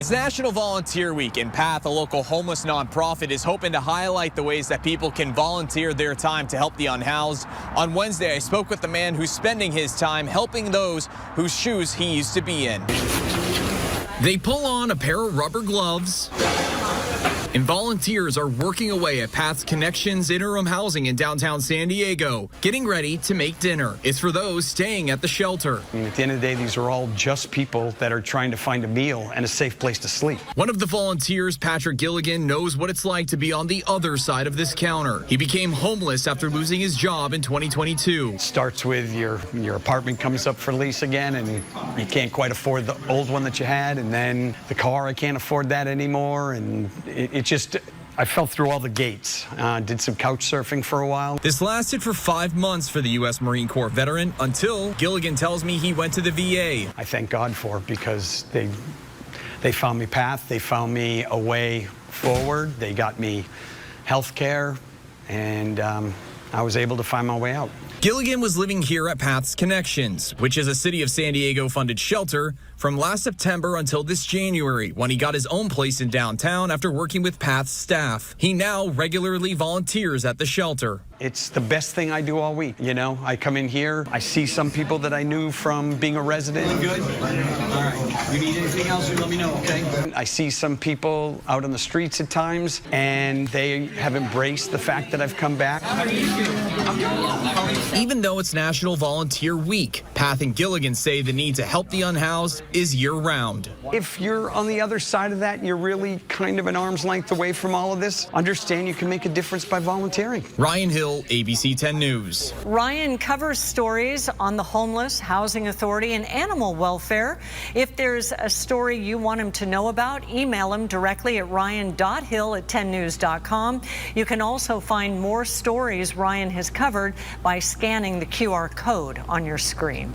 It's National Volunteer Week, and PATH, a local homeless nonprofit, is hoping to highlight the ways that people can volunteer their time to help the unhoused. On Wednesday, I spoke with the man who's spending his time helping those whose shoes he used to be in. They pull on a pair of rubber gloves, and volunteers are working away at PATH's Connections interim housing in downtown San Diego, getting ready to make dinner. It's for those staying at the shelter. I mean, at the end of the day, these are all just people that are trying to find a meal and a safe place to sleep. One of the volunteers, Patrick Gilligan, knows what it's like to be on the other side of this counter. He became homeless after losing his job in 2022. It starts with your apartment comes up for lease again, and you can't quite afford the old one that you had, and then the car, I can't afford that anymore, and I fell through all the gates. Did some couch surfing for a while. This lasted for 5 months for the U.S. Marine Corps veteran until Gilligan tells me he went to the VA. I thank God for it because they found me PATH. They found me a way forward. They got me health care, and I was able to find my way out. Gilligan was living here at PATH's Connections, which is a City of San Diego-funded shelter, from last September until this January, when he got his own place in downtown after working with PATH's staff. He now regularly volunteers at the shelter. It's the best thing I do all week. You know, I come in here, I see some people that I knew from being a resident. Good? All right. You need anything else, you let me know, okay? I see some people out on the streets at times, and they have embraced the fact that I've come back. How do you feel? Even though it's National Volunteer Week, PATH and Gilligan say the need to help the unhoused is year-round. If you're on the other side of that and you're really kind of an arm's length away from all of this, understand you can make a difference by volunteering. Ryan Hill, ABC 10 News. Ryan covers stories on the homeless, housing authority, and animal welfare. If there's a story you want him to know about, email him directly at ryan.hill@10news.com. You can also find more stories Ryan has covered by scanning the QR code on your screen.